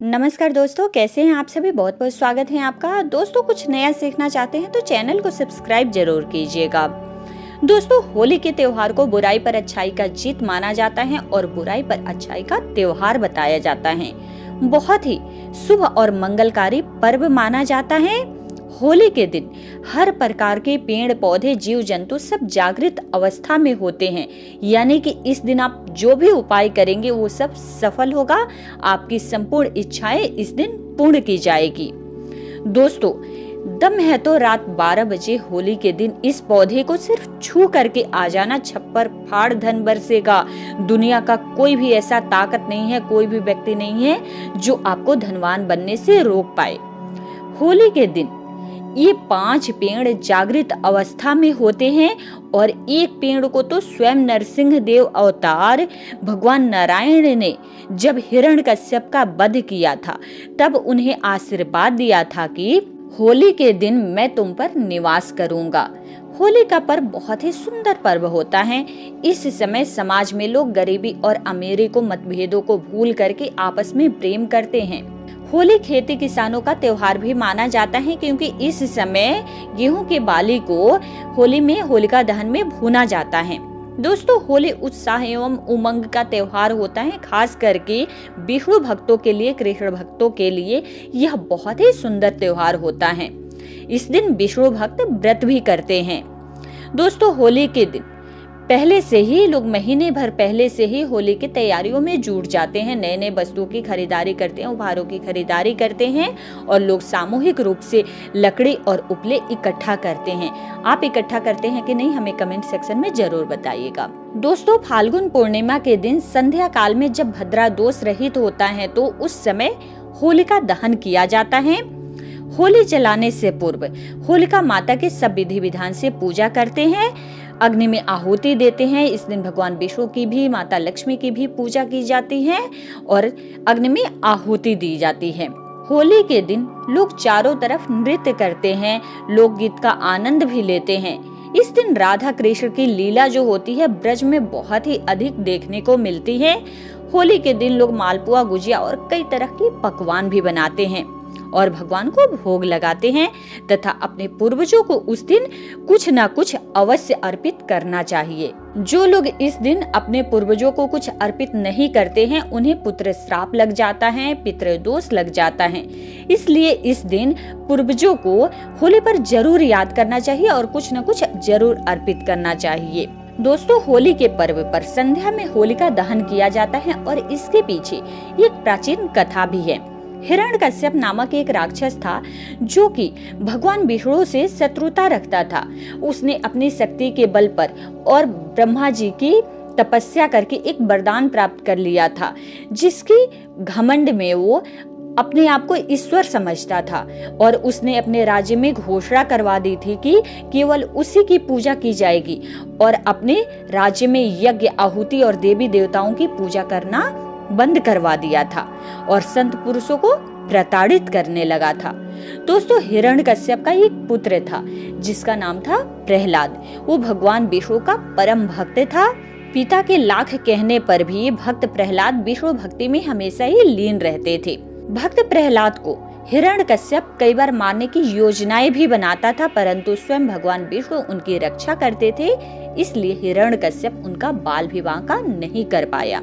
नमस्कार दोस्तों, कैसे हैं आप सभी। बहुत बहुत स्वागत है आपका। दोस्तों, कुछ नया सीखना चाहते हैं तो चैनल को सब्सक्राइब जरूर कीजिएगा। दोस्तों, होली के त्योहार को बुराई पर अच्छाई का जीत माना जाता है और बुराई पर अच्छाई का त्योहार बताया जाता है। बहुत ही शुभ और मंगलकारी पर्व माना जाता है। होली के दिन हर प्रकार के पेड़ पौधे जीव जंतु सब जागृत अवस्था में होते हैं, यानी कि इस दिन आप जो भी उपाय करेंगे वो सब सफल होगा। आपकी संपूर्ण इच्छाएं इस दिन पूर्ण की जाएगी। दोस्तों, दम है तो रात 12 बजे होली के दिन इस पौधे को सिर्फ छू करके आ जाना, छप्पर फाड़ धन बरसेगा। दुनिया का कोई भी ऐसा ताकत नहीं है, कोई भी व्यक्ति नहीं है जो आपको धनवान बनने से रोक पाए। होली के दिन ये 5 पेड़ जागृत अवस्था में होते हैं और एक पेड़ को तो स्वयं नरसिंह देव अवतार भगवान नारायण ने जब हिरण्यकश्यप का वध किया था तब उन्हें आशीर्वाद दिया था कि होली के दिन मैं तुम पर निवास करूंगा। होली का पर्व बहुत ही सुंदर पर्व होता है। इस समय समाज में लोग गरीबी और अमीरी को मतभेदों को भूल करके आपस में प्रेम करते हैं। होली खेती किसानों का त्योहार भी माना जाता है, क्योंकि इस समय गेहूं के बाली को होली में होलिका दहन में भूना जाता है। दोस्तों, होली उत्साह एवं उमंग का त्योहार होता है। खास करके विष्णु भक्तों के लिए, कृष्ण भक्तों के लिए यह बहुत ही सुंदर त्योहार होता है। इस दिन विष्णु भक्त व्रत भी करते हैं। दोस्तों, होली के दिन पहले से ही लोग महीने भर पहले से ही होली की तैयारियों में जुट जाते हैं। नए नए वस्तुओं की खरीदारी करते हैं, उपहारों की खरीदारी करते हैं और लोग सामूहिक रूप से लकड़ी और उपले इकट्ठा करते हैं। आप इकट्ठा करते हैं कि नहीं, हमें कमेंट सेक्शन में जरूर बताइएगा। दोस्तों, फाल्गुन पूर्णिमा के दिन संध्या काल में जब भद्रा दोष रहित होता है तो उस समय होलिका दहन किया जाता है। होली जलाने से पूर्व होलिका माता के सब विधि विधान से पूजा करते हैं, अग्नि में आहुति देते हैं। इस दिन भगवान विष्णु की भी, माता लक्ष्मी की भी पूजा की जाती है और अग्नि में आहुति दी जाती है। होली के दिन लोग चारों तरफ नृत्य करते हैं, लोकगीत का आनंद भी लेते हैं। इस दिन राधा कृष्ण की लीला जो होती है ब्रज में बहुत ही अधिक देखने को मिलती है। होली के दिन लोग मालपुआ, गुजिया और कई तरह के पकवान भी बनाते हैं और भगवान को भोग लगाते हैं तथा अपने पूर्वजों को उस दिन कुछ न कुछ अवश्य अर्पित करना चाहिए। जो लोग इस दिन अपने पूर्वजों को कुछ अर्पित नहीं करते हैं उन्हें पुत्र श्राप लग जाता है, पितृदोष लग जाता है। इसलिए इस दिन पूर्वजों को होली पर जरूर याद करना चाहिए और कुछ न कुछ जरूर अर्पित करना चाहिए। दोस्तों, होली के पर्व पर संध्या में होलिका दहन किया जाता है और इसके पीछे एक प्राचीन कथा भी है। हिरण्यकश्यप नामक एक राक्षस था जो कि भगवान विष्णु से शत्रुता रखता था। उसने अपनी शक्ति के बल पर और ब्रह्मा जी की तपस्या करके एक वरदान प्राप्त कर लिया था, जिसकी घमंड में वो अपने आप को ईश्वर समझता था और उसने अपने राज्य में घोषणा करवा दी थी कि केवल उसी की पूजा की जाएगी और अपने राज्य में यज्ञ, आहुति और देवी देवताओं की पूजा करना बंद करवा दिया था और संत पुरुषों को प्रताड़ित करने लगा था। दोस्तों, हिरण्यकश्यप का एक पुत्र था जिसका नाम था प्रहलाद। वो भगवान विष्णु का परम भक्त था। पिता के लाख कहने पर भी भक्त प्रहलाद विष्णु भक्ति में हमेशा ही लीन रहते थे। भक्त प्रहलाद को हिरण्यकश्यप कई बार मारने की योजनाएं भी बनाता था, परंतु स्वयं भगवान विष्णु उनकी रक्षा करते थे। इसलिए हिरण्यकश्यप उनका बाल विवाह का नहीं कर पाया।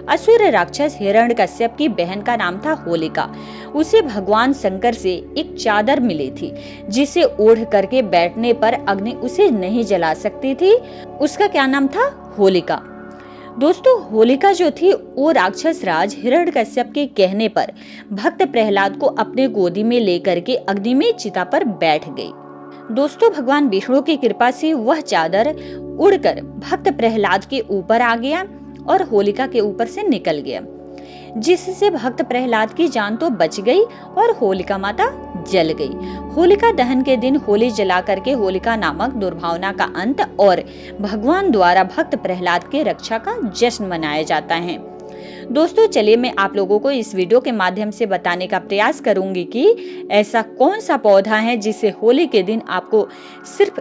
असुर राक्षस हिरण्यकश्यप की बहन का नाम था होलिका। उसे भगवान शंकर से एक चादर मिली थी जिसे ओढ़ करके बैठने पर अग्नि उसे नहीं जला सकती थी। उसका क्या नाम था? होलिका। दोस्तों, होलिका जो थी वो राक्षस राज हिरण्यकश्यप के कहने पर भक्त प्रहलाद को अपने गोदी में लेकर के अग्नि में चिता पर बैठ गई। दोस्तों, भगवान विष्णु की कृपा से वह चादर उड़कर भक्त प्रहलाद के ऊपर आ गया और होलिका के ऊपर से निकल गया, जिससे भक्त प्रहलाद की जान तो बच गई और होलिका माता जल गई। होलिका दहन के दिन होली जला करके होलिका नामक दुर्भावना का अंत और भगवान द्वारा भक्त प्रहलाद के रक्षा का जश्न मनाया जाता है। दोस्तों, चलिए मैं आप लोगों को इस वीडियो के माध्यम से बताने का प्रयास करूंगी कि ऐसा कौन सा पौधा है जिसे होली के दिन आपको सिर्फ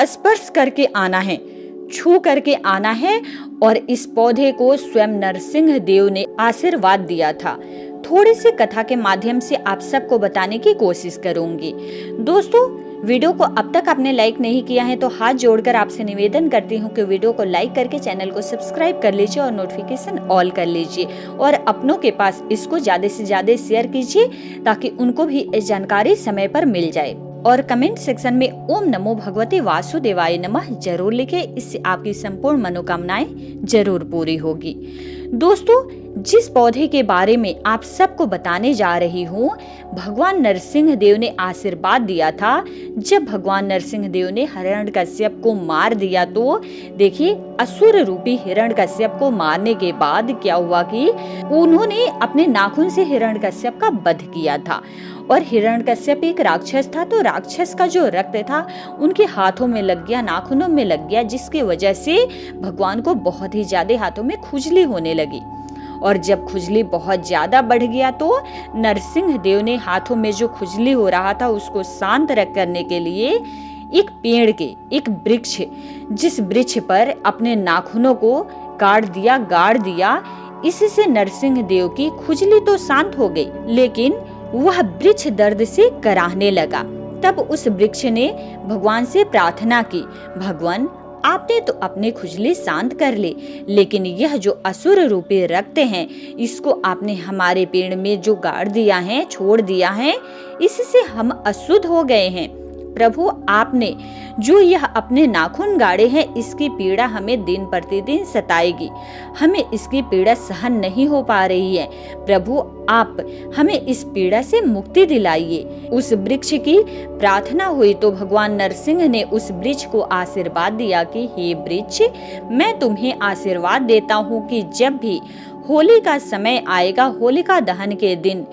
स्पर्श करके आना है, छू करके आना है और इस पौधे को स्वयं नरसिंह देव ने आशीर्वाद दिया था। थोड़ी सी कथा के माध्यम से आप सबको बताने की कोशिश करूंगी। दोस्तों, वीडियो को अब तक आपने लाइक नहीं किया है तो हाथ जोड़कर आपसे निवेदन करती हूँ कि वीडियो को लाइक करके चैनल को सब्सक्राइब कर लीजिए और नोटिफिकेशन ऑल कर लीजिए और अपनों के पास इसको ज्यादा से ज्यादा शेयर कीजिए ताकि उनको भी ये जानकारी समय पर मिल जाए। और कमेंट सेक्शन में ओम नमो भगवते वासुदेवाय नमः जरूर लिखे, इससे आपकी संपूर्ण मनोकामनाएं जरूर पूरी होगी। दोस्तों, जिस पौधे के बारे में आप सबको बताने जा रही हूँ, भगवान नरसिंह देव ने आशीर्वाद दिया था। जब भगवान नरसिंह देव ने हिरण्यकश्यप को मार दिया तो देखिए, असुर रूपी हिरण्यकश्यप को मारने के बाद क्या हुआ कि उन्होंने अपने नाखून से हिरण्यकश्यप का वध किया था। और हिरण्यकश्यप एक राक्षस था, तो राक्षस का जो रक्त था उनके हाथों में लग गया, नाखूनों में लग गया, जिसकी वजह से भगवान को बहुत ही ज्यादा हाथों में खुजली होने लगी। और जब खुजली बहुत ज्यादा बढ़ गया तो नरसिंह देव ने हाथों में जो खुजली हो रहा था उसको शांत करने के लिए एक पेड़ के, एक वृक्ष, जिस वृक्ष पर अपने नाखूनों को काट दिया, गाड़ दिया, इससे नरसिंह देव की खुजली तो शांत हो गई, लेकिन वह वृक्ष दर्द से कराहने लगा। तब उस वृक्ष ने भगवान से प्रार्थना की, भगवान आपने तो अपनी खुजली शांत कर ली, लेकिन यह जो असुर रूपी रक्त है इसको आपने हमारे पेड़ में जो गाड़ दिया है, छोड़ दिया है, इससे हम अशुद्ध हो गए हैं। प्रभु, आपने जो यह अपने नाखून गाड़े हैं इसकी पीड़ा हमें दिन प्रतिदिन सताएगी, हमें इसकी पीड़ा सहन नहीं हो पा रही है। प्रभु, आप हमें इस पीड़ा से मुक्ति दिलाइए। उस वृक्ष की प्रार्थना हुई तो भगवान नरसिंह ने उस वृक्ष को आशीर्वाद दिया कि हे वृक्ष, मैं तुम्हें आशीर्वाद देता हूँ कि जब भी होली का समय आएगा, होलिका दहन के दिन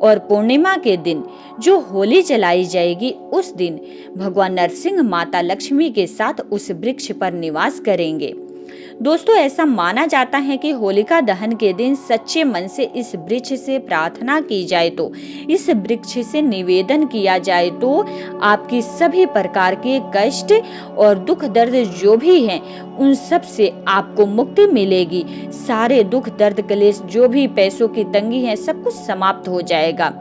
और पूर्णिमा के दिन जो होली जलाई जाएगी, उस दिन भगवान नरसिंह माता लक्ष्मी के साथ उस वृक्ष पर निवास करेंगे। दोस्तों, ऐसा माना जाता है कि होलिका दहन के दिन सच्चे मन से इस वृक्ष से प्रार्थना की जाए तो, इस वृक्ष से निवेदन किया जाए तो आपकी सभी प्रकार के कष्ट और दुख दर्द जो भी हैं उन सब से आपको मुक्ति मिलेगी। सारे दुख दर्द क्लेश, जो भी पैसों की तंगी है, सब कुछ समाप्त हो जाएगा।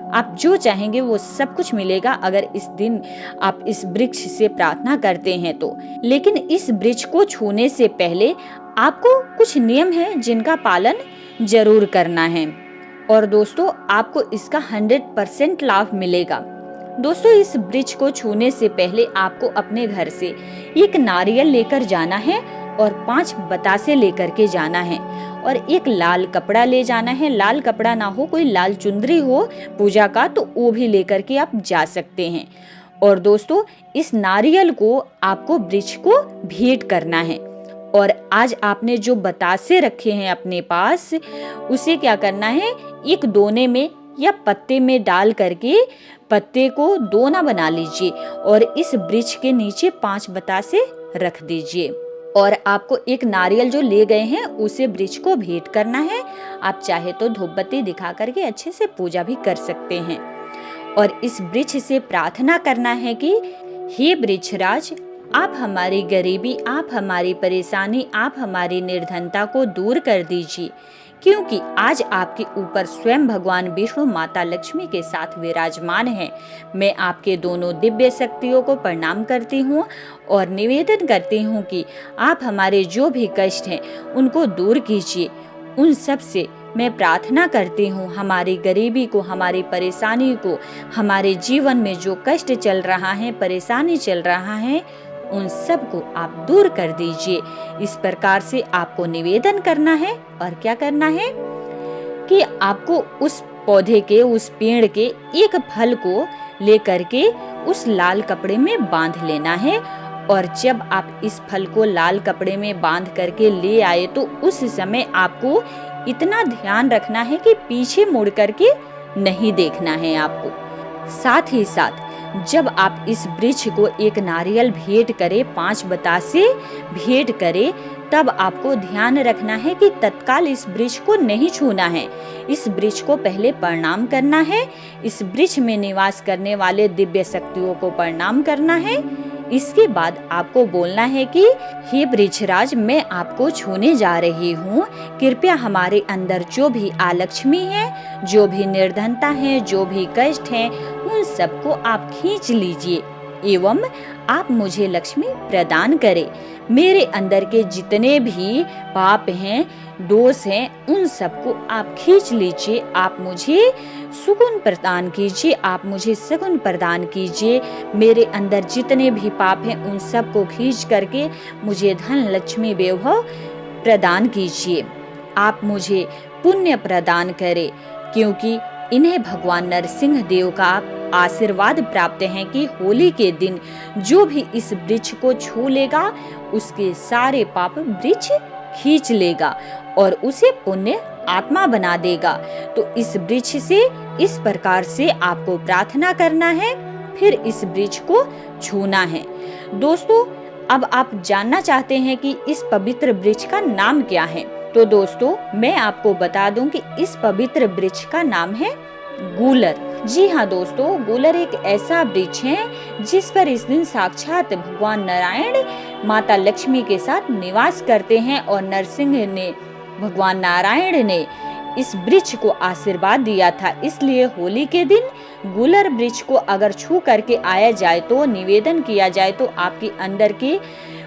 आप जो चाहेंगे वो सब कुछ मिलेगा अगर इस दिन आप इस वृक्ष से प्रार्थना करते हैं तो। लेकिन इस वृक्ष को छूने से पहले आपको कुछ नियम है जिनका पालन जरूर करना है और दोस्तों, आपको इसका 100% लाभ मिलेगा। दोस्तों, इस वृक्ष को छूने से पहले आपको अपने घर से एक नारियल लेकर जाना है और 5 बतासे लेकर के जाना है और एक लाल कपड़ा ले जाना है। लाल कपड़ा ना हो, कोई लाल चुंदरी हो पूजा का, तो वो भी लेकर के आप जा सकते हैं। और दोस्तों, इस नारियल को आपको वृक्ष को भेंट करना है और आज आपने जो बतासे रखे हैं अपने पास, उसे क्या करना है, एक दोने में या पत्ते में डाल करके पत्ते को दोना बना लीजिए और इस वृक्ष के नीचे 5 बतासे रख दीजिए और आपको एक नारियल जो ले गए हैं उसे वृक्ष को भेंट करना है। आप चाहे तो धूप बत्ती दिखा करके अच्छे से पूजा भी कर सकते हैं और इस वृक्ष से प्रार्थना करना है कि हे वृक्षराज, आप हमारी गरीबी, आप हमारी परेशानी, आप हमारी निर्धनता को दूर कर दीजिए, क्योंकि आज आपके ऊपर स्वयं भगवान विष्णु माता लक्ष्मी के साथ विराजमान है। मैं आपके दोनों दिव्य शक्तियों को प्रणाम करती हूँ और निवेदन करती हूँ कि आप हमारे जो भी कष्ट हैं उनको दूर कीजिए। उन सब से मैं प्रार्थना करती हूँ, हमारी गरीबी को, हमारी परेशानी को, हमारे जीवन में जो कष्ट चल रहा है, परेशानी चल रहा है, उन सब को आप दूर कर दीजिए। इस प्रकार से आपको निवेदन करना है और क्या करना है कि आपको उस पौधे के, उस पेड़ के एक फल को लेकर के उस लाल कपड़े में बांध लेना है और जब आप इस फल को लाल कपड़े में बांध करके ले आए तो उस समय आपको इतना ध्यान रखना है कि पीछे मुड़ करके नहीं देखना है आपको। साथ ही साथ जब आप इस वृक्ष को एक नारियल भेंट करे, 5 बतासे भेंट करे, तब आपको ध्यान रखना है कि तत्काल इस वृक्ष को नहीं छूना है। इस वृक्ष को पहले प्रणाम करना है, इस वृक्ष में निवास करने वाले दिव्य शक्तियों को प्रणाम करना है, इसके बाद आपको बोलना है कि हे वृक्षराज, मैं आपको छूने जा रही हूँ। कृपया हमारे अंदर जो भी अलक्ष्मी है, जो भी निर्धनता है, जो भी कष्ट है, उन सबको आप खींच लीजिए एवं आप मुझे लक्ष्मी प्रदान करें। मेरे अंदर के जितने भी पाप हैं, दोष हैं, उन सबको आप खींच लीजिए। आप मुझे सुकून प्रदान कीजिए, आप मुझे सगुन प्रदान कीजिए। मेरे अंदर जितने भी पाप हैं, उन सबको खींच करके मुझे धन लक्ष्मी वैभव प्रदान कीजिए। आप मुझे पुण्य प्रदान करें, क्योंकि इन्हें भगवान नरसिंह देव का आशीर्वाद प्राप्त है कि होली के दिन जो भी इस वृक्ष को छू लेगा, उसके सारे पाप वृक्ष खींच लेगा और उसे पुण्य आत्मा बना देगा। तो इस वृक्ष से इस प्रकार से आपको प्रार्थना करना है, फिर इस वृक्ष को छूना है। दोस्तों, अब आप जानना चाहते हैं कि इस पवित्र वृक्ष का नाम क्या है, तो दोस्तों मैं आपको बता दूं कि इस पवित्र वृक्ष का नाम है गूलर। जी हाँ दोस्तों, गूलर एक ऐसा वृक्ष है जिस पर इस दिन साक्षात भगवान नारायण माता लक्ष्मी के साथ निवास करते हैं और नरसिंह ने, भगवान नारायण ने इस वृक्ष को आशीर्वाद दिया था। इसलिए होली के दिन गूलर वृक्ष को अगर छू करके आया जाए तो, निवेदन किया जाए तो आपके अंदर के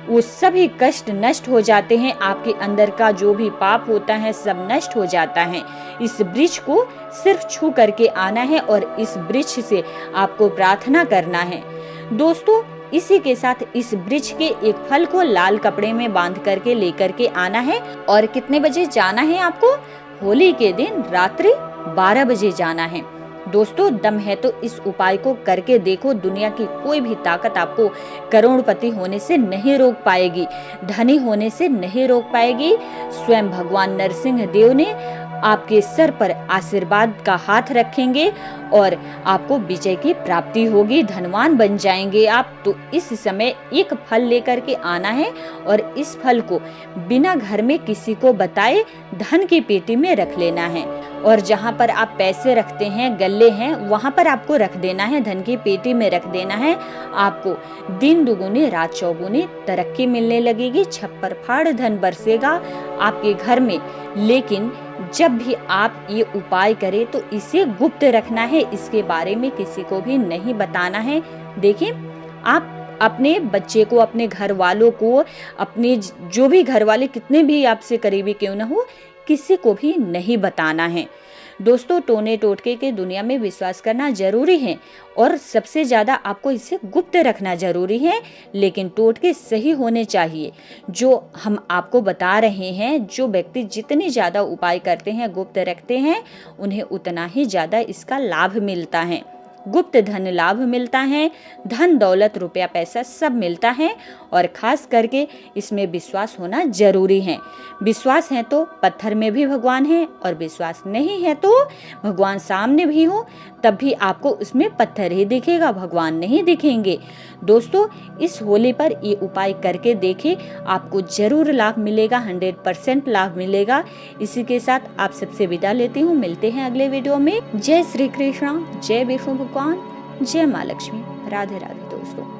वो सभी कष्ट नष्ट हो जाते हैं। आपके अंदर का जो भी पाप होता है सब नष्ट हो जाता है। इस वृक्ष को सिर्फ छू करके आना है और इस वृक्ष से आपको प्रार्थना करना है। दोस्तों, इसी के साथ इस वृक्ष के एक फल को लाल कपड़े में बांध करके लेकर के आना है। और कितने बजे जाना है आपको? होली के दिन रात्रि 12 बजे जाना है। दोस्तों, दम है तो इस उपाय को करके देखो। दुनिया की कोई भी ताकत आपको करोड़पति होने से नहीं रोक पाएगी, धनी होने से नहीं रोक पाएगी। स्वयं भगवान नरसिंह देव ने आपके सर पर आशीर्वाद का हाथ रखेंगे और आपको विजय की प्राप्ति होगी, धनवान बन जाएंगे आप। तो इस समय एक फल लेकर के आना है और इस फल को बिना घर में किसी को बताए धन की पेटी में रख लेना है। और जहाँ पर आप पैसे रखते हैं, गल्ले हैं, वहाँ पर आपको रख देना है, धन की पेटी में रख देना है। आपको दिन दुगुनी रात चौगुनी तरक्की मिलने लगेगी, छप्पर फाड़ धन बरसेगा आपके घर में। लेकिन जब भी आप ये उपाय करें तो इसे गुप्त रखना है, इसके बारे में किसी को भी नहीं बताना है। देखिए, आप अपने बच्चे को, अपने घर वालों को, अपने जो भी घर वाले कितने भी आपसे करीबी क्यों ना हो, किसी को भी नहीं बताना है। दोस्तों, टोने टोटके के दुनिया में विश्वास करना जरूरी है और सबसे ज्यादा आपको इसे गुप्त रखना जरूरी है। लेकिन टोटके सही होने चाहिए। जो हम आपको बता रहे हैं, जो व्यक्ति जितने ज्यादा उपाय करते हैं, गुप्त रखते हैं, उन्हें उतना ही ज्यादा इसका लाभ मिलता है। गुप्त धन लाभ मिलता है, धन दौलत रुपया पैसा सब मिलता है। और खास करके इसमें विश्वास होना जरूरी है। विश्वास है तो पत्थर में भी भगवान है, और विश्वास नहीं है तो भगवान सामने भी हो तब भी आपको उसमें पत्थर ही दिखेगा, भगवान नहीं दिखेंगे। दोस्तों, इस होली पर ये उपाय करके देखें, आपको जरूर लाभ मिलेगा, 100% लाभ मिलेगा। इसी के साथ आप सबसे विदा लेती हूँ, मिलते हैं अगले वीडियो में। जय श्री कृष्ण, जय विष्णु भगवान, जय माँ लक्ष्मी, राधे राधे दोस्तों।